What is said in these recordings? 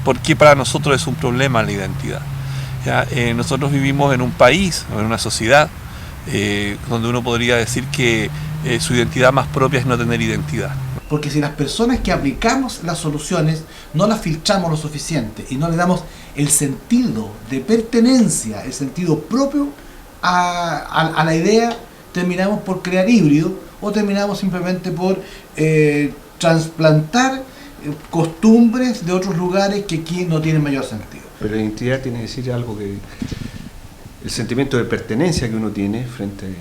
Porque para nosotros es un problema la identidad. Nosotros vivimos en un país, en una sociedad, donde uno podría decir que su identidad más propia es no tener identidad. Porque si las personas que aplicamos las soluciones no las filtramos lo suficiente y no le damos el sentido de pertenencia, el sentido propio a la idea, terminamos por crear híbridos o terminamos simplemente por trasplantar costumbres de otros lugares que aquí no tienen mayor sentido. Pero la identidad tiene que decir algo que el sentimiento de pertenencia que uno tiene frente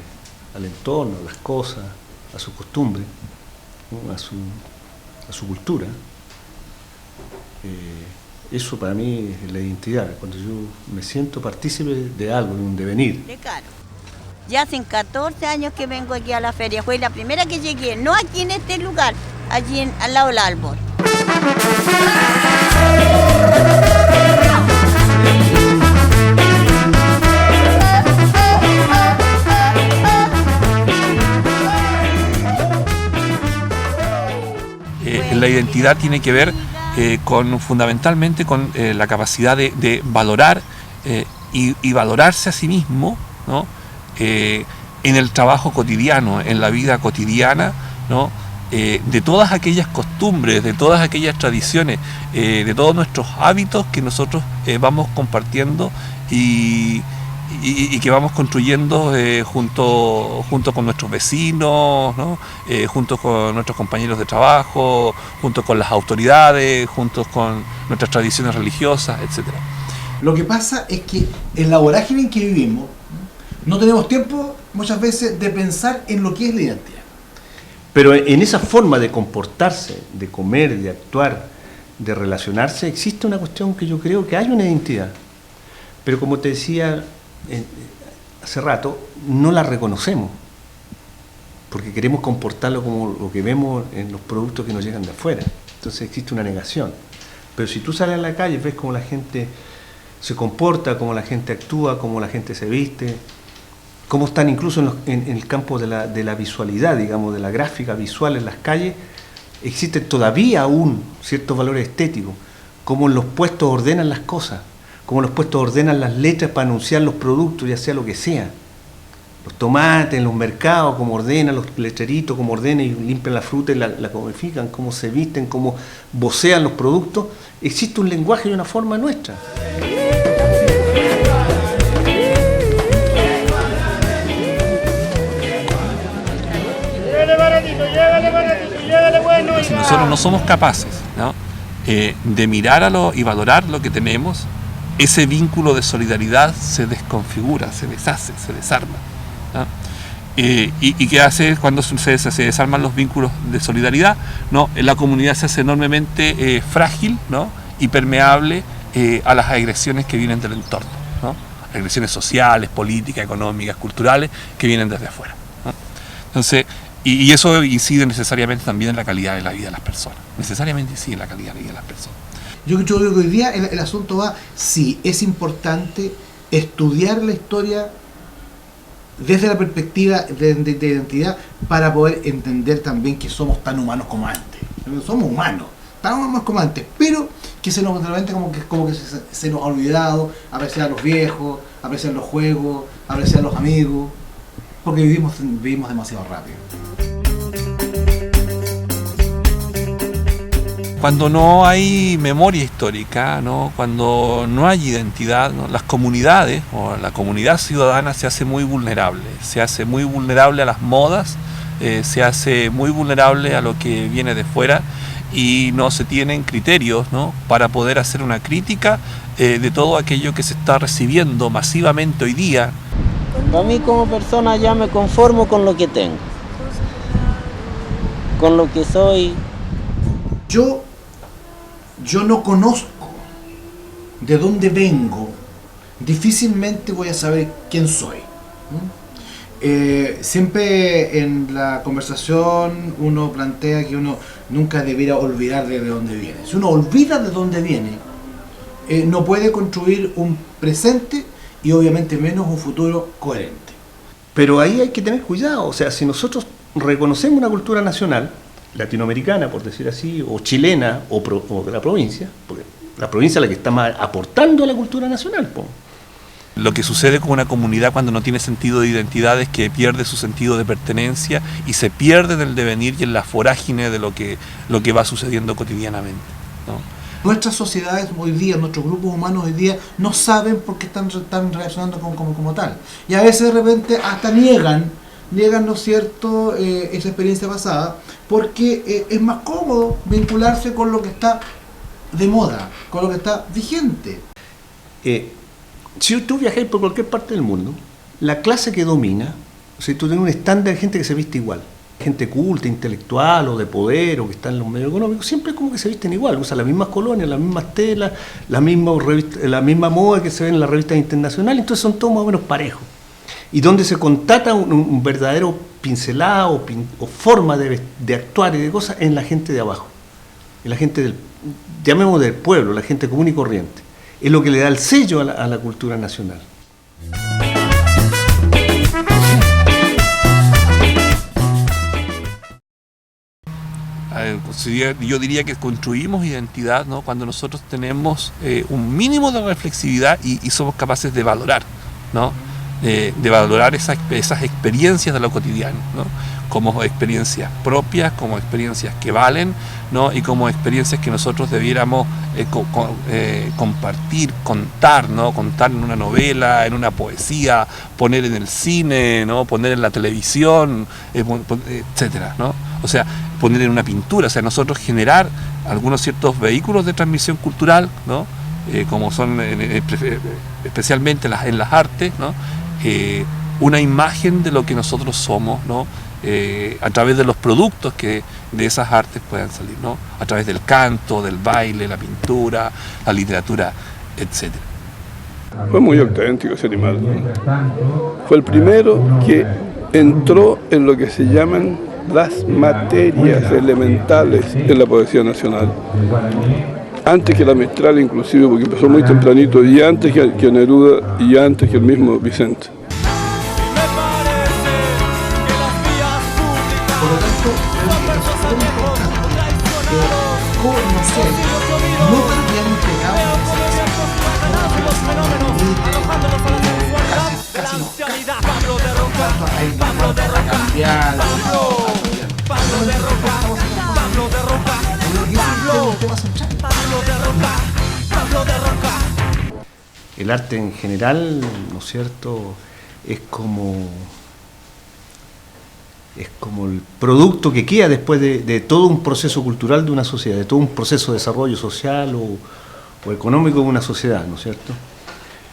al entorno, a las cosas, a sus costumbres, ¿no? a su cultura. Eso para mí es la identidad, cuando yo me siento partícipe de algo, de un devenir. Claro. Ya hace 14 años que vengo aquí a la feria, fue la primera que llegué, no aquí en este lugar, allí al lado del árbol. La identidad tiene que ver fundamentalmente con la capacidad de valorar y valorarse a sí mismo, ¿no? En el trabajo cotidiano, en la vida cotidiana, ¿no? De todas aquellas costumbres, de todas aquellas tradiciones, de todos nuestros hábitos que nosotros vamos compartiendo y que vamos construyendo junto con nuestros vecinos, ¿no? Junto con nuestros compañeros de trabajo, junto con las autoridades, junto con nuestras tradiciones religiosas, etc. Lo que pasa es que en la vorágine en que vivimos no tenemos tiempo muchas veces de pensar en lo que es la identidad. Pero en esa forma de comportarse, de comer, de actuar, de relacionarse, existe una cuestión que yo creo que hay una identidad. Pero como te decía hace rato, no la reconocemos, porque queremos comportarlo como lo que vemos en los productos que nos llegan de afuera. Entonces existe una negación. Pero si tú sales a la calle, ves cómo la gente se comporta, cómo la gente actúa, cómo la gente se viste, cómo están incluso en el campo de la visualidad, digamos, de la gráfica visual en las calles, existen todavía aún ciertos valores estéticos, cómo los puestos ordenan las cosas, cómo los puestos ordenan las letras para anunciar los productos, ya sea lo que sea. Los tomates en los mercados, cómo ordenan los letreritos, cómo ordenan y limpian la fruta y la comifican, cómo se visten, cómo vocean los productos. Existe un lenguaje y una forma nuestra. Si nosotros no somos capaces, ¿no? De mirar y valorar lo que tenemos, ese vínculo de solidaridad se desconfigura, se deshace, se desarma, ¿no? ¿Y qué hace cuando se desarman los vínculos de solidaridad? ¿No? La comunidad se hace enormemente frágil, ¿no? Y permeable a las agresiones que vienen del entorno, ¿no? Agresiones sociales, políticas, económicas, culturales, que vienen desde afuera, ¿no? Entonces, y eso incide necesariamente también en la calidad de la vida de las personas. Necesariamente incide en la calidad de la vida de las personas. Yo creo que hoy día el asunto va, sí, es importante estudiar la historia desde la perspectiva de identidad para poder entender también que somos tan humanos como antes. Somos humanos, tan humanos como antes, pero que se nos realmente como que se nos ha olvidado apreciar a los viejos, apreciar los juegos, apreciar a los amigos, porque vivimos demasiado rápido. Cuando no hay memoria histórica, ¿no? Cuando no hay identidad, ¿no? Las comunidades o la comunidad ciudadana se hace muy vulnerable a las modas, se hace muy vulnerable a lo que viene de fuera y no se tienen criterios, ¿no? Para poder hacer una crítica de todo aquello que se está recibiendo masivamente hoy día. A mí como persona ya me conformo con lo que tengo, con lo que soy. Yo no conozco de dónde vengo, difícilmente voy a saber quién soy. Siempre en la conversación uno plantea que uno nunca debiera olvidar de dónde viene. Si uno olvida de dónde viene, no puede construir un presente y obviamente menos un futuro coherente. Pero ahí hay que tener cuidado, o sea, si nosotros reconocemos una cultura nacional, latinoamericana, por decir así, o chilena, o de la provincia, porque la provincia es la que está más aportando a la cultura nacional, po. Lo que sucede con una comunidad cuando no tiene sentido de identidad es que pierde su sentido de pertenencia y se pierde en el devenir y en la vorágine de lo que va sucediendo cotidianamente, ¿no? Nuestras sociedades hoy día, nuestros grupos humanos hoy día, no saben por qué están reaccionando como tal. Y a veces de repente hasta niegan, ¿no es cierto?, esa experiencia pasada, porque es más cómodo vincularse con lo que está de moda, con lo que está vigente. Si tú viajáis por cualquier parte del mundo, la clase que domina, o sea, tú tienes un estándar de gente que se viste igual. Gente culta, intelectual o de poder o que está en los medios económicos, siempre es como que se visten igual, usan las mismas colonias, las mismas telas, la misma moda que se ve en las revistas internacionales, entonces son todos más o menos parejos. Y donde se contata un verdadero pincelado o forma de actuar y de cosas en la gente de abajo, en la gente llamemos del pueblo, la gente común y corriente. Es lo que le da el sello a la cultura nacional. Yo diría que construimos identidad, ¿no?, cuando nosotros tenemos un mínimo de reflexividad y somos capaces de valorar, ¿no?, de valorar esas experiencias de lo cotidiano, ¿no?, como experiencias propias, como experiencias que valen, ¿no?, y como experiencias que nosotros debiéramos compartir, contar, ¿no?, contar en una novela, en una poesía, poner en el cine, ¿no?, poner en la televisión, etcétera, ¿no? O sea, poner en una pintura, o sea, nosotros generar algunos ciertos vehículos de transmisión cultural, ¿no?, como son especialmente en las artes, ¿no?, una imagen de lo que nosotros somos, ¿no?, a través de los productos que de esas artes puedan salir, ¿no?, a través del canto, del baile, la pintura, la literatura, etcétera. Fue muy auténtico ese animal, ¿no? Fue el primero que entró en lo que se llaman las materias elementales en la poesía nacional. Antes que la Mistral inclusive, porque empezó muy tempranito, y antes que Neruda, y antes que el mismo Vicente. Por lo tanto, conocer, no cambiar un pecado, casi nos cambiar. El arte en general, ¿no es cierto?, es como el producto que queda después de todo un proceso cultural de una sociedad, de todo un proceso de desarrollo social o económico de una sociedad, ¿no es cierto?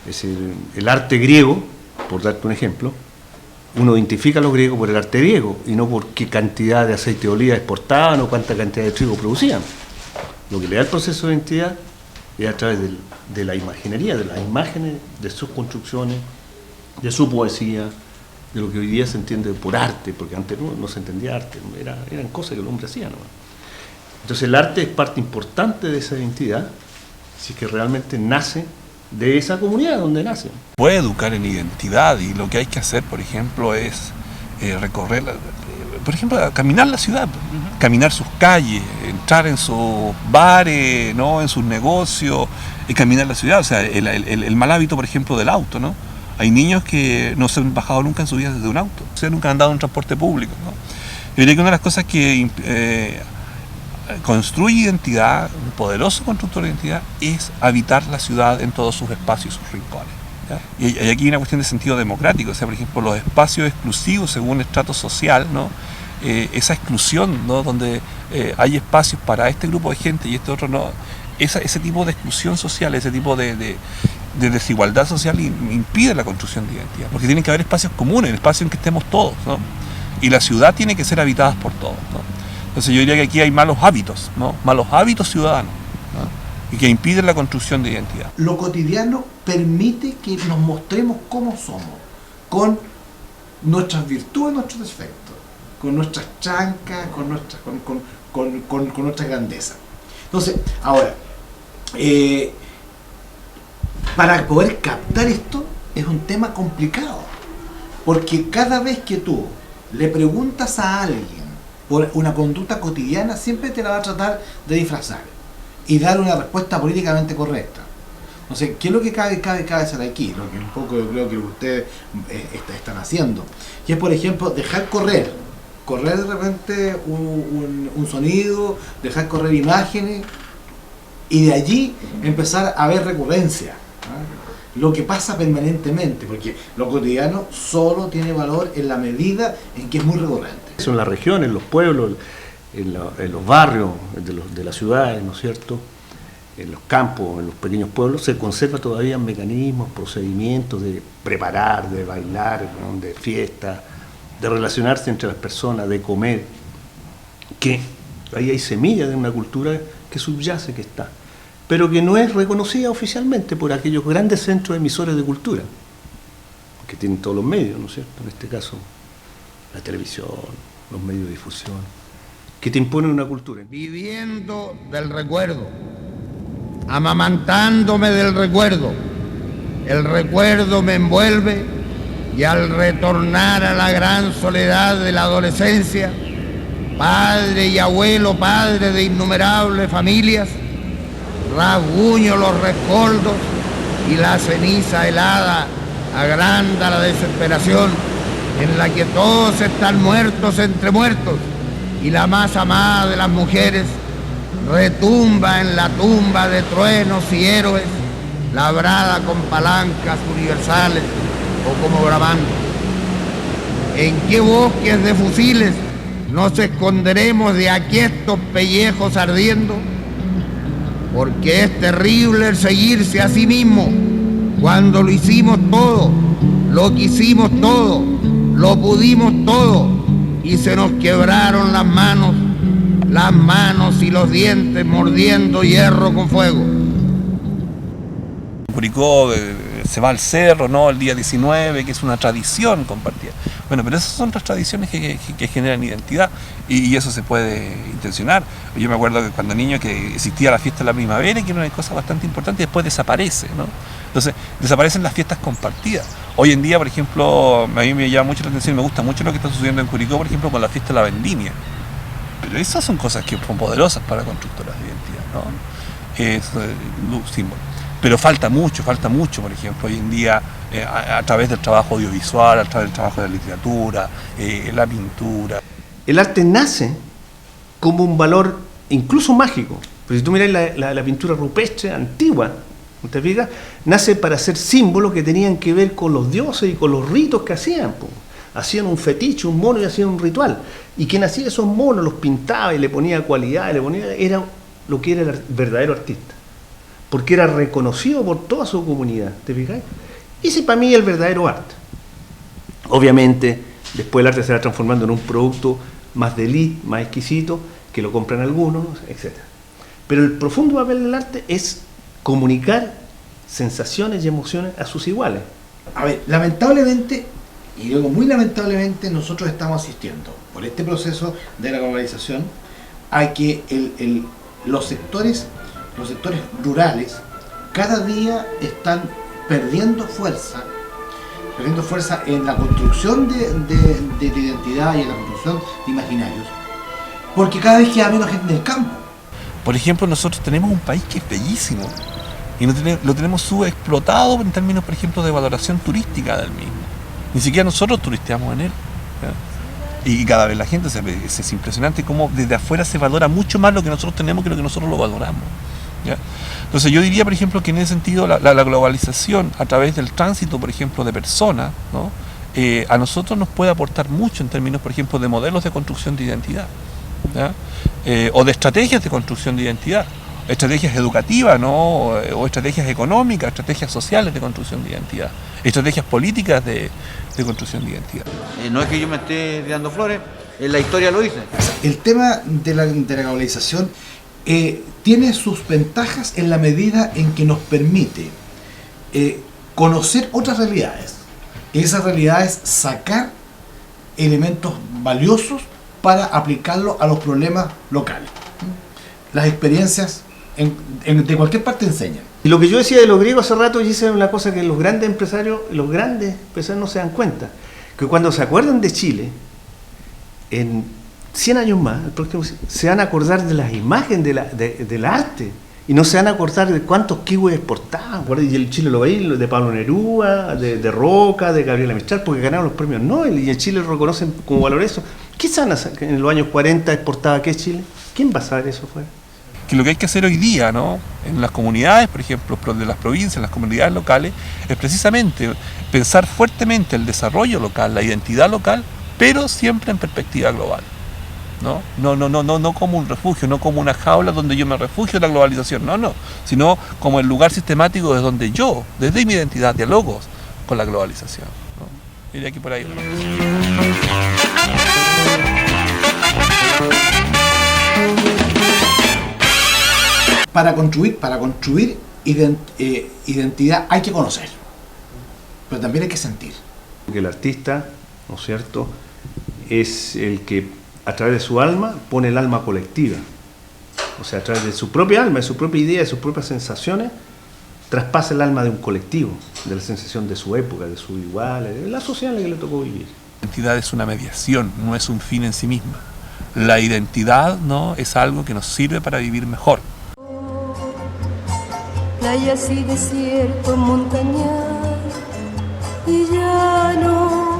Es decir, el arte griego, por darte un ejemplo, uno identifica a los griegos por el arte griego y no por qué cantidad de aceite de oliva exportaban o cuánta cantidad de trigo producían. Lo que le da el proceso de identidad es a través de la imaginería, de las imágenes, de sus construcciones, de su poesía, de lo que hoy día se entiende por arte, porque antes no se entendía arte, eran cosas que el hombre hacía, ¿no? Entonces el arte es parte importante de esa identidad, si es que realmente nace de esa comunidad donde nace. Puede educar en identidad y lo que hay que hacer, por ejemplo, es recorrer, por ejemplo, caminar la ciudad, caminar sus calles, entrar en sus bares, ¿no?, en sus negocios, y caminar la ciudad. O sea, el mal hábito, por ejemplo, del auto, ¿no? Hay niños que no se han bajado nunca en su vida desde un auto, o sea, nunca han andado en un transporte público, ¿no? Yo diría que una de las cosas que construye identidad, un poderoso constructor de identidad, es habitar la ciudad en todos sus espacios y sus rincones, ¿ya? Y aquí hay una cuestión de sentido democrático, o sea, por ejemplo, los espacios exclusivos según estrato social, ¿no?, esa exclusión, ¿no?, donde hay espacios para este grupo de gente y este otro no, ese tipo de exclusión social, ese tipo de desigualdad social impide la construcción de identidad, porque tienen que haber espacios comunes, espacios en que estemos todos, ¿no? Y la ciudad tiene que ser habitada por todos, ¿no? Entonces yo diría que aquí hay malos hábitos, ¿no?, malos hábitos ciudadanos, ¿no?, y que impiden la construcción de identidad. Lo cotidiano permite que nos mostremos cómo somos, con nuestras virtudes, nuestros defectos, con nuestras chancas, con nuestra grandeza. Entonces, ahora, Para poder captar esto es un tema complicado, porque cada vez que tú le preguntas a alguien por una conducta cotidiana, siempre te la va a tratar de disfrazar y dar una respuesta políticamente correcta. No sé, ¿qué es lo que cabe hacer aquí? Lo que un poco yo creo que ustedes están haciendo. Y es, por ejemplo, dejar correr de repente un sonido, dejar correr imágenes, y de allí empezar a ver recurrencia. Lo que pasa permanentemente, porque lo cotidiano solo tiene valor en la medida en que es muy recurrente. Eso en las regiones, en los pueblos, en los barrios de las ciudades, ¿no es cierto?, en los campos, en los pequeños pueblos, se conserva todavía mecanismos, procedimientos de preparar, de bailar, ¿no?, de fiesta, de relacionarse entre las personas, de comer, que ahí hay semillas de una cultura que subyace, que está, pero que no es reconocida oficialmente por aquellos grandes centros emisores de cultura, que tienen todos los medios, ¿no es cierto?, en este caso la televisión, los medios de difusión, que te imponen una cultura. Viviendo del recuerdo, amamantándome del recuerdo, el recuerdo me envuelve, y al retornar a la gran soledad de la adolescencia, padre y abuelo, padre de innumerables familias, rasguño los rescoldos y la ceniza helada agranda la desesperación en la que todos están muertos entre muertos, y la más amada de las mujeres retumba en la tumba de truenos y héroes, labrada con palancas universales o como bramando. ¿En qué bosques de fusiles nos esconderemos de aquestos pellejos ardiendo? Porque es terrible el seguirse a sí mismo cuando lo hicimos todo, lo quisimos todo, lo pudimos todo, y se nos quebraron las manos y los dientes mordiendo hierro con fuego. Curicó se va al cerro, ¿no?, el día 19, que es una tradición compartida. Bueno, pero esas son las tradiciones que generan identidad, y eso se puede intencionar. Yo me acuerdo que cuando niño que existía la fiesta de la primavera, que era una cosa bastante importante, y después desaparece, ¿no? Entonces, desaparecen las fiestas compartidas. Hoy en día, por ejemplo, a mí me llama mucho la atención, me gusta mucho lo que está sucediendo en Curicó, por ejemplo, con la fiesta de la vendimia. Pero esas son cosas que son poderosas para constructoras de identidad, ¿no? Es un símbolo. Pero falta mucho, por ejemplo, hoy en día, a través del trabajo audiovisual, a través del trabajo de la literatura, la pintura. El arte nace como un valor incluso mágico. Pero si tú miras la pintura rupestre antigua, ¿te fijas?, nace para ser símbolos que tenían que ver con los dioses y con los ritos que hacían. Hacían un fetiche, un mono, y hacían un ritual. Y quien hacía esos monos los pintaba y le ponía cualidad, era lo que era el verdadero artista. Porque era reconocido por toda su comunidad, ¿te fijas? Ese para mí es el verdadero arte. Obviamente, después el arte se va transformando en un producto más de élite, más exquisito, que lo compran algunos, etc. Pero el profundo papel del arte es comunicar sensaciones y emociones a sus iguales. A ver, lamentablemente, y digo muy lamentablemente, nosotros estamos asistiendo por este proceso de la globalización a que los sectores rurales cada día están perdiendo fuerza en la construcción de identidad y en la construcción de imaginarios, porque cada vez queda menos gente en el campo. Por ejemplo, nosotros tenemos un país que es bellísimo y lo tenemos subexplotado en términos, por ejemplo, de valoración turística del mismo. Ni siquiera nosotros turisteamos en él, ¿ya? Y cada vez la gente es impresionante cómo desde afuera se valora mucho más lo que nosotros tenemos que lo que nosotros lo valoramos, ¿ya? Entonces yo diría, por ejemplo, que en ese sentido la globalización a través del tránsito, por ejemplo, de personas, ¿no?, a nosotros nos puede aportar mucho en términos, por ejemplo, de modelos de construcción de identidad, ¿ya? O de estrategias de construcción de identidad, estrategias educativas, ¿no?, o estrategias económicas, estrategias sociales de construcción de identidad, estrategias políticas de construcción de identidad. No es que yo me esté tirando flores, la historia lo dice. El tema de la globalización tiene sus ventajas en la medida en que nos permite conocer otras realidades. Esas realidades sacar elementos valiosos para aplicarlo a los problemas locales. Las experiencias de cualquier parte enseñan. Y lo que yo decía de los griegos hace rato, y esa es una cosa que los grandes empresarios no se dan cuenta, que cuando se acuerdan de Chile, en 100 años más, el próximo, se van a acordar de las imágenes del arte, y no se van a acordar de cuántos kiwis exportaban. Y el Chile lo veis, de Pablo Neruda, de Roca, de Gabriela Mistral, porque ganaron los premios Nobel, y en Chile lo reconocen como valor eso. ¿Qué saben hacer? En los años 40 exportaba qué Chile? ¿Quién va a saber eso fuera? Que lo que hay que hacer hoy día, ¿no?, en las comunidades, por ejemplo, de las provincias, en las comunidades locales, es precisamente pensar fuertemente el desarrollo local, la identidad local, pero siempre en perspectiva global. No como un refugio, no como una jaula donde yo me refugio de la globalización, sino como el lugar sistemático desde donde yo, desde mi identidad, dialogo con la globalización, ¿no? Iría aquí por ahí. Para construir identidad hay que conocer, pero también hay que sentir. Porque el artista, ¿no es cierto?, es el que a través de su alma pone el alma colectiva. O sea, a través de su propia alma, de su propia idea, de sus propias sensaciones, traspasa el alma de un colectivo, de la sensación de su época, de su igual, de la sociedad en la que le tocó vivir. La identidad es una mediación, no es un fin en sí misma. La identidad, ¿no?, es algo que nos sirve para vivir mejor. Playas y desierto montañal y llano,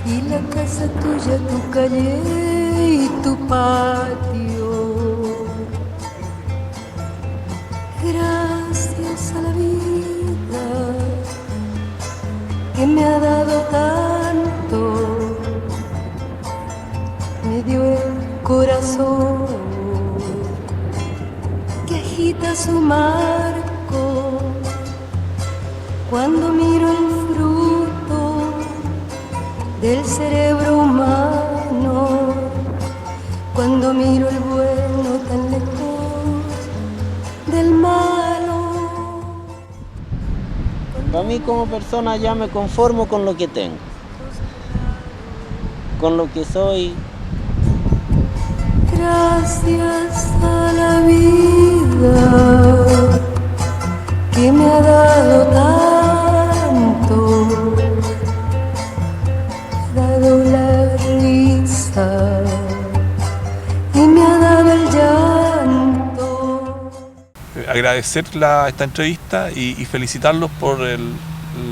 y la casa tuya, tu calle y tu patio. Gracias a la vida que me ha dado tanto, me dio el corazón que agita su marco cuando miro el fruto del cerebro humano, cuando miro el bueno tan lejos del malo. Para mí como persona ya me conformo con lo que tengo, con lo que soy. Gracias a la vida que me ha dado tanto, me ha dado la risa y me ha dado el llanto. Agradecer esta entrevista y felicitarlos por el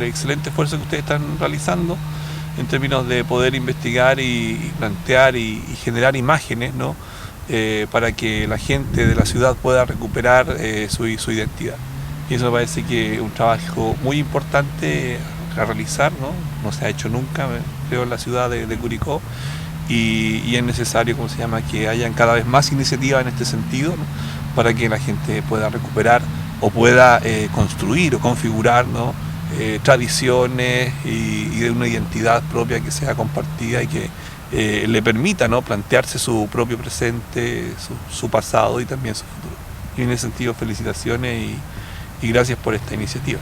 excelente esfuerzo que ustedes están realizando en términos de poder investigar y plantear y generar imágenes, ¿no?, para que la gente de la ciudad pueda recuperar su identidad. Y eso me parece que es un trabajo muy importante a realizar, no se ha hecho nunca, creo, en la ciudad de Curicó, y es necesario, que hayan cada vez más iniciativas en este sentido, ¿no?, para que la gente pueda recuperar o pueda construir o configurar, ¿no?, tradiciones y de una identidad propia que sea compartida y que le permita, ¿no?, plantearse su propio presente, su pasado y también su futuro. Y en ese sentido, felicitaciones y gracias por esta iniciativa.